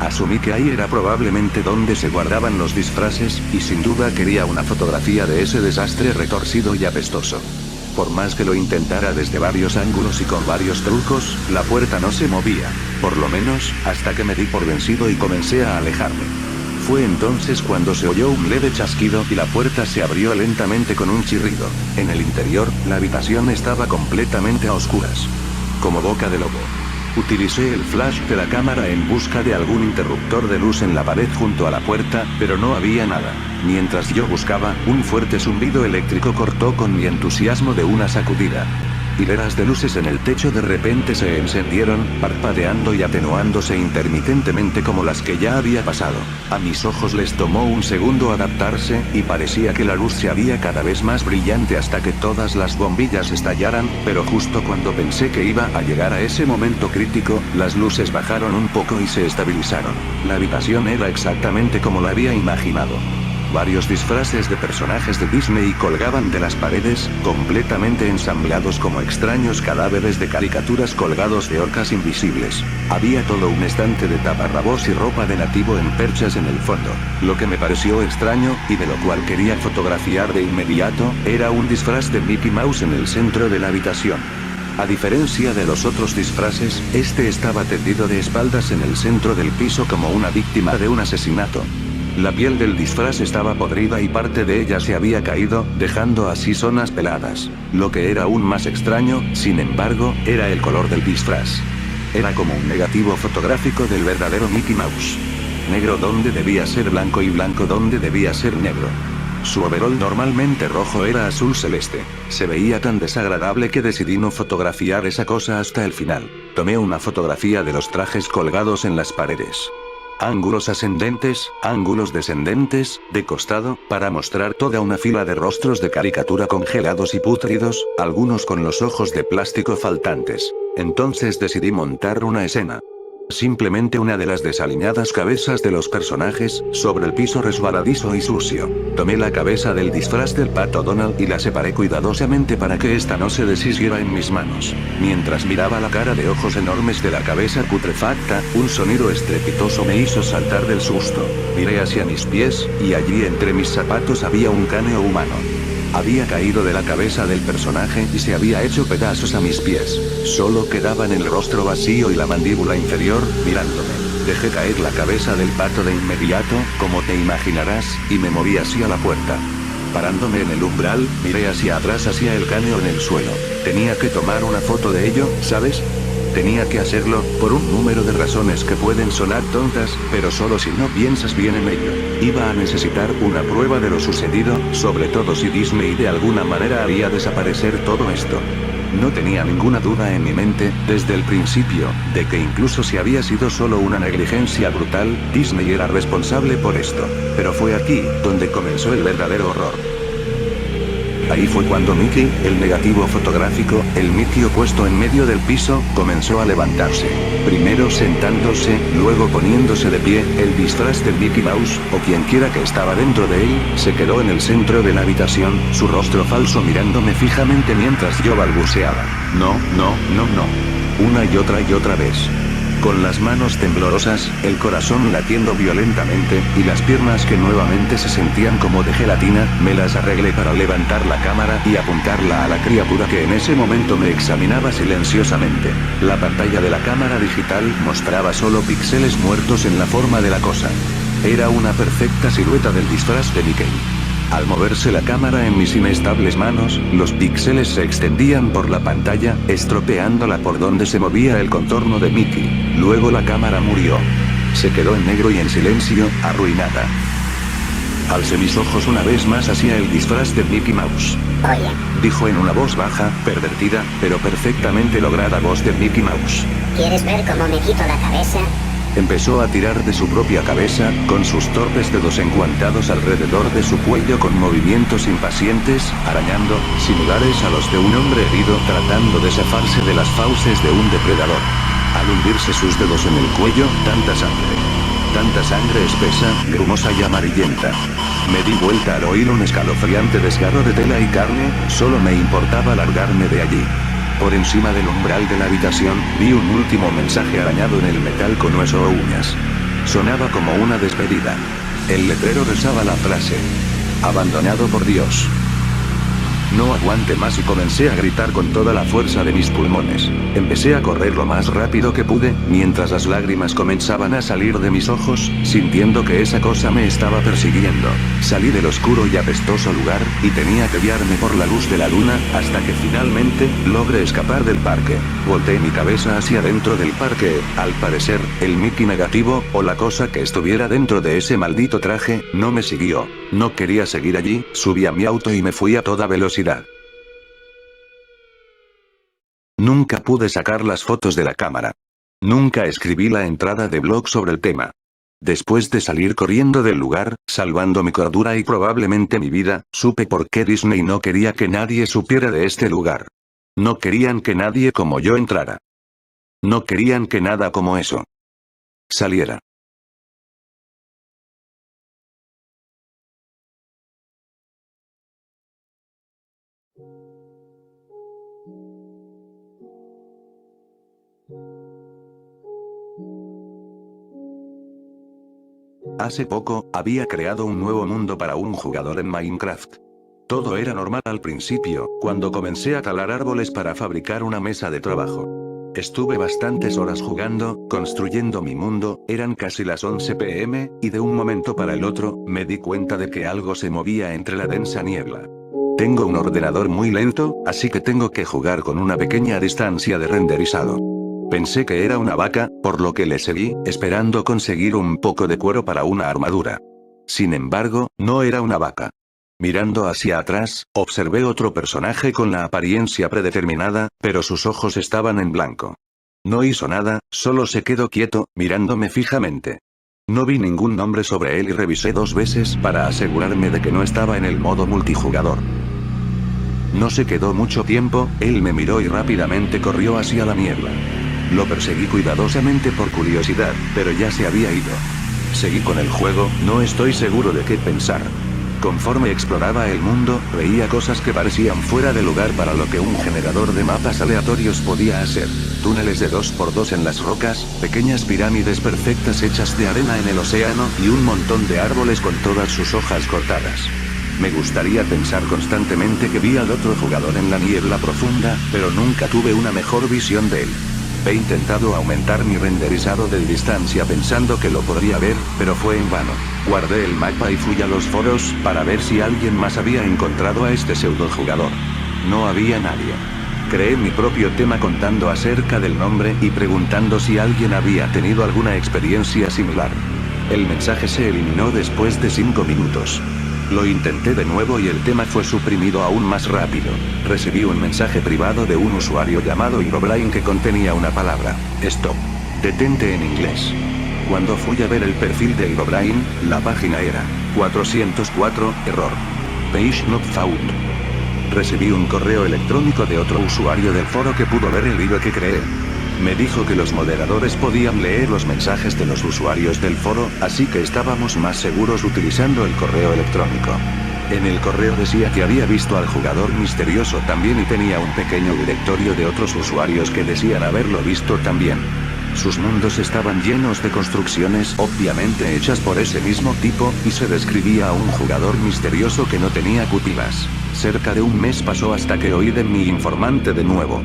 S1: Asumí que ahí era probablemente donde se guardaban los disfraces, y sin duda quería una fotografía de ese desastre retorcido y apestoso. Por más que lo intentara desde varios ángulos y con varios trucos, la puerta no se movía, por lo menos, hasta que me di por vencido y comencé a alejarme. Fue entonces cuando se oyó un leve chasquido y la puerta se abrió lentamente con un chirrido. En el interior, la habitación estaba completamente a oscuras. Como boca de lobo. Utilicé el flash de la cámara en busca de algún interruptor de luz en la pared junto a la puerta, pero no había nada. Mientras yo buscaba, un fuerte zumbido eléctrico cortó con mi entusiasmo de una sacudida. Hileras de luces en el techo de repente se encendieron, parpadeando y atenuándose intermitentemente como las que ya había pasado. A mis ojos les tomó un segundo adaptarse, y parecía que la luz se haría cada vez más brillante hasta que todas las bombillas estallaran, pero justo cuando pensé que iba a llegar a ese momento crítico, las luces bajaron un poco y se estabilizaron. La habitación era exactamente como la había imaginado. Varios disfraces de personajes de Disney colgaban de las paredes, completamente ensamblados como extraños cadáveres de caricaturas colgados de orcas invisibles. Había todo un estante de taparrabos y ropa de nativo en perchas en el fondo. Lo que me pareció extraño, y de lo cual quería fotografiar de inmediato, era un disfraz de Mickey Mouse en el centro de la habitación. A diferencia de los otros disfraces, este estaba tendido de espaldas en el centro del piso como una víctima de un asesinato. La piel del disfraz estaba podrida y parte de ella se había caído, dejando así zonas peladas. Lo que era aún más extraño, sin embargo, era el color del disfraz. Era como un negativo fotográfico del verdadero Mickey Mouse. Negro donde debía ser blanco y blanco donde debía ser negro. Su overol normalmente rojo era azul celeste. Se veía tan desagradable que decidí no fotografiar esa cosa hasta el final. Tomé una fotografía de los trajes colgados en las paredes. ángulos ascendentes, ángulos descendentes, de costado, para mostrar toda una fila de rostros de caricatura congelados y pútridos, algunos con los ojos de plástico faltantes. Entonces decidí montar una escena. Simplemente una de las desaliñadas cabezas de los personajes, sobre el piso resbaladizo y sucio. Tomé la cabeza del disfraz del pato Donald y la separé cuidadosamente para que ésta no se deshiciera en mis manos. Mientras miraba la cara de ojos enormes de la cabeza putrefacta, un sonido estrepitoso me hizo saltar del susto. Miré hacia mis pies, y allí entre mis zapatos había un cráneo humano. Había caído de la cabeza del personaje y se había hecho pedazos a mis pies. Solo quedaban el rostro vacío y la mandíbula inferior, mirándome. Dejé caer la cabeza del pato de inmediato, como te imaginarás, y me moví hacia la puerta. Parándome en el umbral, miré hacia atrás hacia el cráneo en el suelo. Tenía que tomar una foto de ello, ¿sabes? Tenía que hacerlo, por un número de razones que pueden sonar tontas, pero solo si no piensas bien en ello. Iba a necesitar una prueba de lo sucedido, sobre todo si Disney de alguna manera haría desaparecer todo esto. No tenía ninguna duda en mi mente, desde el principio, de que incluso si había sido solo una negligencia brutal, Disney era responsable por esto. Pero fue aquí, donde comenzó el verdadero horror. Ahí fue cuando Mickey, el negativo fotográfico, el Mickey opuesto en medio del piso, comenzó a levantarse. Primero sentándose, luego poniéndose de pie, el disfraz de Mickey Mouse, o quien quiera que estaba dentro de él, se quedó en el centro de la habitación, su rostro falso mirándome fijamente mientras yo balbuceaba. No, no, no, no. Una y otra vez. Con las manos temblorosas, el corazón latiendo violentamente, y las piernas que nuevamente se sentían como de gelatina, me las arreglé para levantar la cámara y apuntarla a la criatura que en ese momento me examinaba silenciosamente. La pantalla de la cámara digital mostraba solo píxeles muertos en la forma de la cosa. Era una perfecta silueta del disfraz de Mickey. Al moverse la cámara en mis inestables manos, los píxeles se extendían por la pantalla, estropeándola por donde se movía el contorno de Mickey. Luego la cámara murió. Se quedó en negro y en silencio, arruinada. Alcé mis ojos una vez más hacia el disfraz de Mickey Mouse.
S3: Oye,
S1: Dijo en una voz baja, pervertida, pero perfectamente lograda voz de Mickey Mouse.
S3: ¿quieres ver cómo me quito la cabeza?
S1: Empezó a tirar de su propia cabeza, con sus torpes dedos enguantados alrededor de su cuello con movimientos impacientes, arañando, similares a los de un hombre herido tratando de zafarse de las fauces de un depredador. Al hundirse sus dedos en el cuello, tanta sangre espesa, grumosa y amarillenta. Me di vuelta al oír un escalofriante desgarro de tela y carne, solo me importaba largarme de allí. Por encima del umbral de la habitación, vi un último mensaje arañado en el metal con hueso o uñas. Sonaba como una despedida. El letrero rezaba la frase: abandonado por Dios. No aguanté más y comencé a gritar con toda la fuerza de mis pulmones. Empecé a correr lo más rápido que pude, mientras las lágrimas comenzaban a salir de mis ojos, sintiendo que esa cosa me estaba persiguiendo. Salí del oscuro y apestoso lugar, y tenía que guiarme por la luz de la luna, hasta que finalmente, logré escapar del parque. Volteé mi cabeza hacia dentro del parque, al parecer, el Mickey negativo, o la cosa que estuviera dentro de ese maldito traje, no me siguió. No quería seguir allí, subí a mi auto y me fui a toda velocidad. Nunca pude sacar las fotos de la cámara. Nunca escribí la entrada de blog sobre el tema. Después de salir corriendo del lugar, salvando mi cordura y probablemente mi vida, supe por qué Disney no quería que nadie supiera de este lugar. No querían que nadie como yo entrara. No querían que nada como eso saliera. Hace poco, había creado un nuevo mundo para un jugador en Minecraft. Todo era normal al principio, cuando comencé a talar árboles para fabricar una mesa de trabajo. Estuve bastantes horas jugando, construyendo mi mundo, eran casi las 11 p.m., y de un momento para el otro, me di cuenta de que algo se movía entre la densa niebla. Tengo un ordenador muy lento, así que tengo que jugar con una pequeña distancia de renderizado. Pensé que era una vaca, por lo que le seguí, esperando conseguir un poco de cuero para una armadura. Sin embargo, no era una vaca. Mirando hacia atrás, observé otro personaje con la apariencia predeterminada, pero sus ojos estaban en blanco. No hizo nada, solo se quedó quieto, mirándome fijamente. No vi ningún nombre sobre él y revisé 2 veces para asegurarme de que no estaba en el modo multijugador. No se quedó mucho tiempo, él me miró y rápidamente corrió hacia la mierda. Lo perseguí cuidadosamente por curiosidad, pero ya se había ido. Seguí con el juego, no estoy seguro de qué pensar. Conforme exploraba el mundo, veía cosas que parecían fuera de lugar para lo que un generador de mapas aleatorios podía hacer. Túneles de 2x2 en las rocas, pequeñas pirámides perfectas hechas de arena en el océano, y un montón de árboles con todas sus hojas cortadas. Me gustaría pensar constantemente que vi al otro jugador en la niebla profunda, pero nunca tuve una mejor visión de él. He intentado aumentar mi renderizado de distancia pensando que lo podría ver, pero fue en vano. Guardé el mapa y fui a los foros, para ver si alguien más había encontrado a este pseudo jugador. No había nadie. Creé mi propio tema contando acerca del nombre y preguntando si alguien había tenido alguna experiencia similar. El mensaje se eliminó después de 5 minutos. Lo intenté de nuevo y el tema fue suprimido aún más rápido. Recibí un mensaje privado de un usuario llamado Herobrine que contenía una palabra: stop. Detente en inglés. Cuando fui a ver el perfil de Herobrine, la página era 404, error. Page not found. Recibí un correo electrónico de otro usuario del foro que pudo ver el hilo que creé. Me dijo que los moderadores podían leer los mensajes de los usuarios del foro, así que estábamos más seguros utilizando el correo electrónico. En el correo decía que había visto al jugador misterioso también y tenía un pequeño directorio de otros usuarios que decían haberlo visto también. Sus mundos estaban llenos de construcciones obviamente hechas por ese mismo tipo, y se describía a un jugador misterioso que no tenía pupilas. Cerca de un mes pasó hasta que oí de mi informante de nuevo.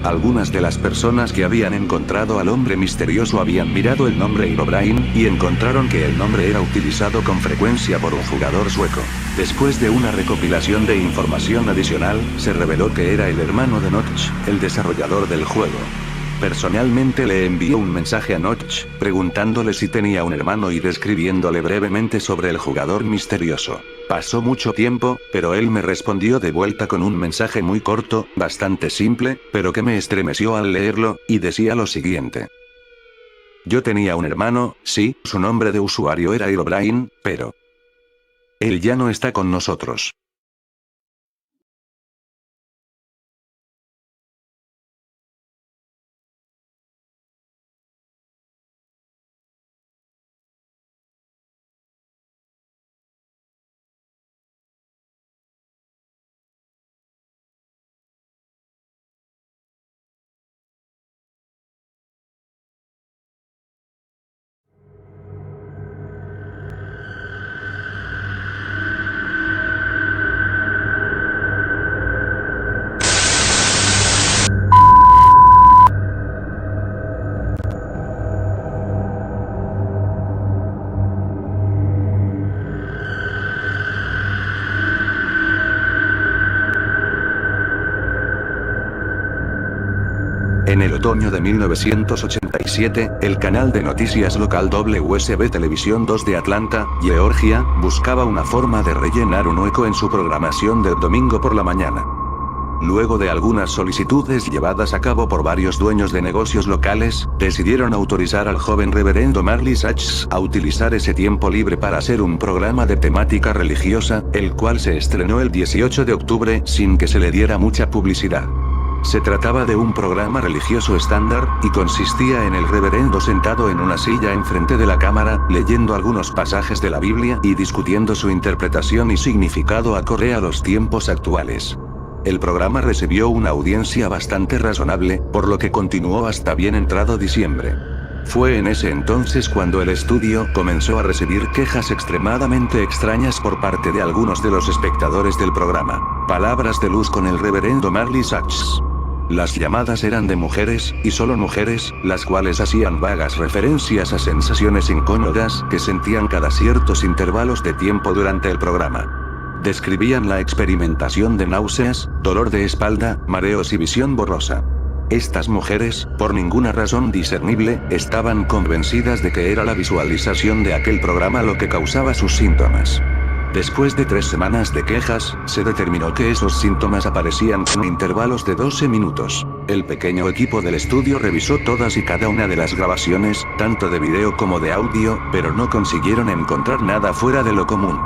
S1: Algunas de las personas que habían encontrado al hombre misterioso habían mirado el nombre Herobrine, y encontraron que el nombre era utilizado con frecuencia por un jugador sueco. Después de una recopilación de información adicional, se reveló que era el hermano de Notch, el desarrollador del juego. Personalmente le envié un mensaje a Notch, preguntándole si tenía un hermano y describiéndole brevemente sobre el jugador misterioso. Pasó mucho tiempo, pero él me respondió de vuelta con un mensaje muy corto, bastante simple, pero que me estremeció al leerlo, y decía lo siguiente. Yo tenía un hermano, sí, su nombre de usuario era Herobrine, pero él ya no está con nosotros. En el otoño de 1987, el canal de noticias local WSB Televisión 2 de Atlanta, Georgia, buscaba una forma de rellenar un hueco en su programación del domingo por la mañana. Luego de algunas solicitudes llevadas a cabo por varios dueños de negocios locales, decidieron autorizar al joven reverendo Marley Sachs a utilizar ese tiempo libre para hacer un programa de temática religiosa, el cual se estrenó el 18 de octubre sin que se le diera mucha publicidad. Se trataba de un programa religioso estándar, y consistía en el reverendo sentado en una silla enfrente de la cámara, leyendo algunos pasajes de la Biblia y discutiendo su interpretación y significado acorde a los tiempos actuales. El programa recibió una audiencia bastante razonable, por lo que continuó hasta bien entrado diciembre. Fue en ese entonces cuando el estudio comenzó a recibir quejas extremadamente extrañas por parte de algunos de los espectadores del programa. Palabras de luz con el reverendo Marley Sachs. Las llamadas eran de mujeres, y solo mujeres, las cuales hacían vagas referencias a sensaciones incómodas que sentían cada ciertos intervalos de tiempo durante el programa. Describían la experimentación de náuseas, dolor de espalda, mareos y visión borrosa. Estas mujeres, por ninguna razón discernible, estaban convencidas de que era la visualización de aquel programa lo que causaba sus síntomas. Después de 3 semanas de quejas, se determinó que esos síntomas aparecían con intervalos de 12 minutos. El pequeño equipo del estudio revisó todas y cada una de las grabaciones, tanto de video como de audio, pero no consiguieron encontrar nada fuera de lo común.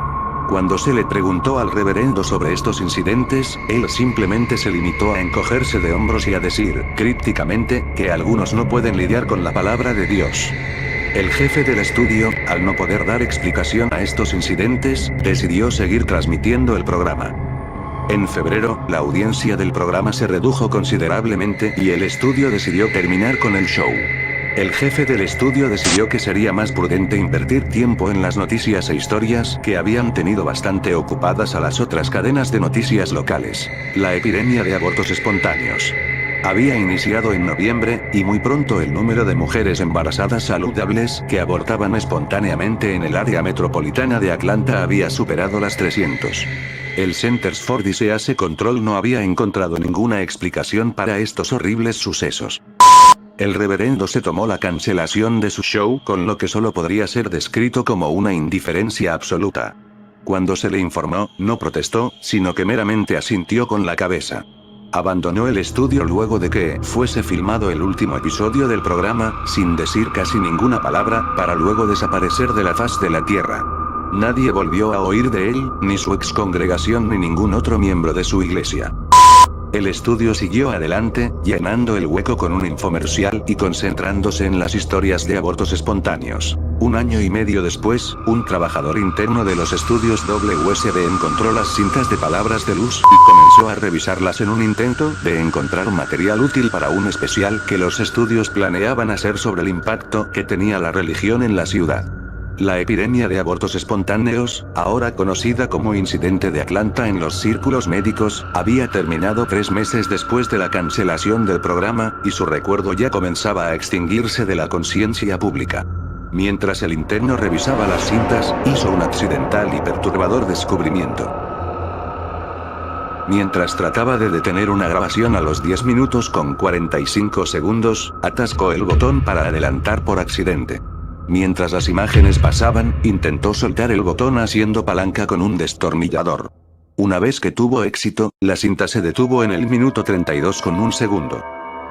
S1: Cuando se le preguntó al reverendo sobre estos incidentes, él simplemente se limitó a encogerse de hombros y a decir, crípticamente, que algunos no pueden lidiar con la palabra de Dios. El jefe del estudio, al no poder dar explicación a estos incidentes, decidió seguir transmitiendo el programa. En febrero, la audiencia del programa se redujo considerablemente y el estudio decidió terminar con el show. El jefe del estudio decidió que sería más prudente invertir tiempo en las noticias e historias que habían tenido bastante ocupadas a las otras cadenas de noticias locales. La epidemia de abortos espontáneos había iniciado en noviembre, y muy pronto el número de mujeres embarazadas saludables que abortaban espontáneamente en el área metropolitana de Atlanta había superado las 300. El Centers for Disease Control no había encontrado ninguna explicación para estos horribles sucesos. El reverendo se tomó la cancelación de su show con lo que solo podría ser descrito como una indiferencia absoluta. Cuando se le informó, no protestó, sino que meramente asintió con la cabeza. Abandonó el estudio luego de que fuese filmado el último episodio del programa, sin decir casi ninguna palabra, para luego desaparecer de la faz de la tierra. Nadie volvió a oír de él, ni su ex congregación ni ningún otro miembro de su iglesia. El estudio siguió adelante, llenando el hueco con un infomercial y concentrándose en las historias de abortos espontáneos. Un año y medio después, un trabajador interno de los estudios WSB encontró las cintas de palabras de luz y comenzó a revisarlas en un intento de encontrar material útil para un especial que los estudios planeaban hacer sobre el impacto que tenía la religión en la ciudad. La epidemia de abortos espontáneos, ahora conocida como incidente de Atlanta en los círculos médicos, había terminado 3 meses después de la cancelación del programa, y su recuerdo ya comenzaba a extinguirse de la conciencia pública. Mientras el interno revisaba las cintas, hizo un accidental y perturbador descubrimiento. Mientras trataba de detener una grabación a los 10 minutos con 45 segundos, atascó el botón para adelantar por accidente. Mientras las imágenes pasaban, intentó soltar el botón haciendo palanca con un destornillador. Una vez que tuvo éxito, la cinta se detuvo en el minuto 32 con un segundo.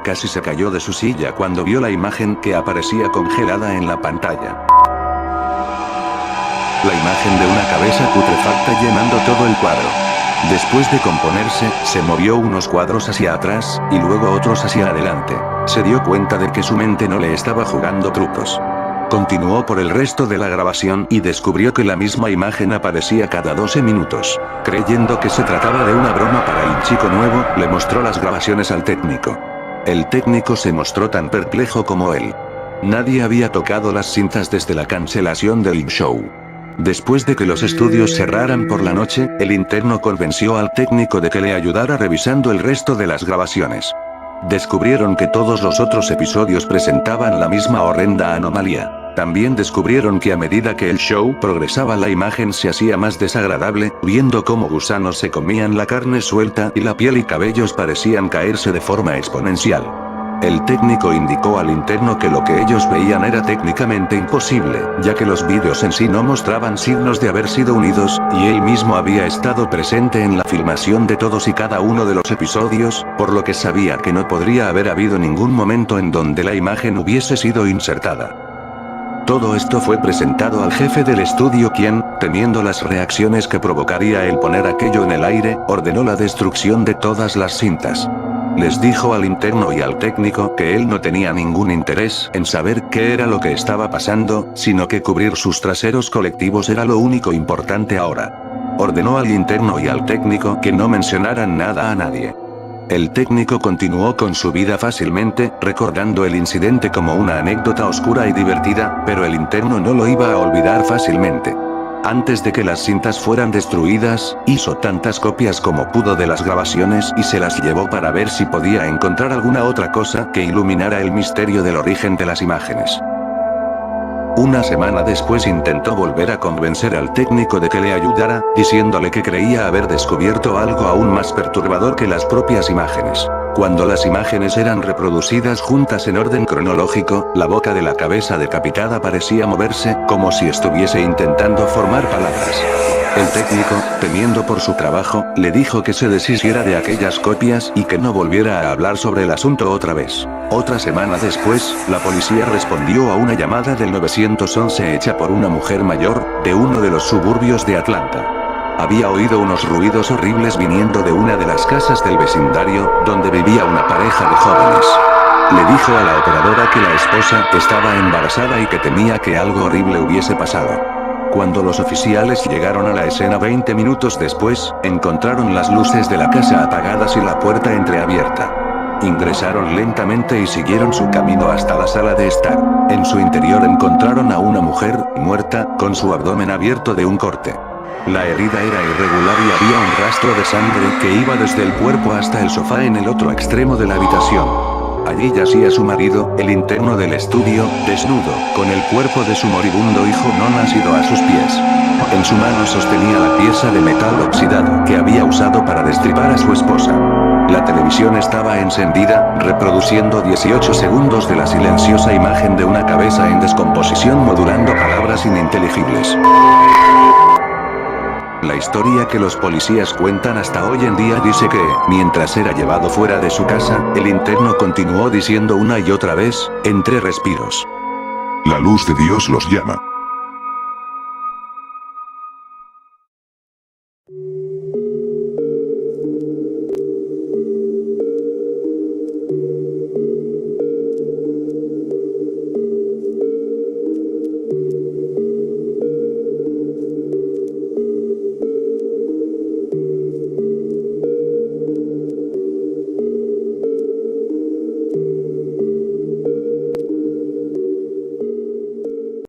S1: Casi se cayó de su silla cuando vio la imagen que aparecía congelada en la pantalla. La imagen de una cabeza putrefacta llenando todo el cuadro. Después de componerse, se movió unos cuadros hacia atrás, y luego otros hacia adelante. Se dio cuenta de que su mente no le estaba jugando trucos. Continuó por el resto de la grabación y descubrió que la misma imagen aparecía cada 12 minutos. Creyendo que se trataba de una broma para el chico nuevo, le mostró las grabaciones al técnico. El técnico se mostró tan perplejo como él. Nadie había tocado las cintas desde la cancelación del show. Después de que los estudios cerraran por la noche, el interno convenció al técnico de que le ayudara revisando el resto de las grabaciones. Descubrieron que todos los otros episodios presentaban la misma horrenda anomalía. También descubrieron que a medida que el show progresaba la imagen se hacía más desagradable, viendo cómo gusanos se comían la carne suelta y la piel y cabellos parecían caerse de forma exponencial. El técnico indicó al interno que lo que ellos veían era técnicamente imposible, ya que los vídeos en sí no mostraban signos de haber sido unidos, y él mismo había estado presente en la filmación de todos y cada uno de los episodios, por lo que sabía que no podría haber habido ningún momento en donde la imagen hubiese sido insertada. Todo esto fue presentado al jefe del estudio quien, temiendo las reacciones que provocaría el poner aquello en el aire, ordenó la destrucción de todas las cintas. Les dijo al interno y al técnico que él no tenía ningún interés en saber qué era lo que estaba pasando, sino que cubrir sus traseros colectivos era lo único importante ahora. Ordenó al interno y al técnico que no mencionaran nada a nadie. El técnico continuó con su vida fácilmente, recordando el incidente como una anécdota oscura y divertida, pero el interno no lo iba a olvidar fácilmente. Antes de que las cintas fueran destruidas, hizo tantas copias como pudo de las grabaciones y se las llevó para ver si podía encontrar alguna otra cosa que iluminara el misterio del origen de las imágenes. Una semana después intentó volver a convencer al técnico de que le ayudara, diciéndole que creía haber descubierto algo aún más perturbador que las propias imágenes. Cuando las imágenes eran reproducidas juntas en orden cronológico, la boca de la cabeza decapitada parecía moverse, como si estuviese intentando formar palabras. El técnico, temiendo por su trabajo, le dijo que se deshiciera de aquellas copias y que no volviera a hablar sobre el asunto otra vez. Otra semana después, la policía respondió a una llamada del 911 hecha por una mujer mayor, de uno de los suburbios de Atlanta. Había oído unos ruidos horribles viniendo de una de las casas del vecindario, donde vivía una pareja de jóvenes. Le dijo a la operadora que la esposa estaba embarazada y que temía que algo horrible hubiese pasado. Cuando los oficiales llegaron a la escena 20 minutos después, encontraron las luces de la casa apagadas y la puerta entreabierta. Ingresaron lentamente y siguieron su camino hasta la sala de estar. En su interior encontraron a una mujer, muerta, con su abdomen abierto de un corte. La herida era irregular y había un rastro de sangre que iba desde el cuerpo hasta el sofá en el otro extremo de la habitación. Allí yacía su marido, el interno del estudio, desnudo, con el cuerpo de su moribundo hijo no nacido a sus pies. En su mano sostenía la pieza de metal oxidado que había usado para destripar a su esposa. La televisión estaba encendida, reproduciendo 18 segundos de la silenciosa imagen de una cabeza en descomposición modulando palabras ininteligibles. La historia que los policías cuentan hasta hoy en día dice que, mientras era llevado fuera de su casa, el interno continuó diciendo una y otra vez, entre respiros:
S2: La luz de Dios los llama.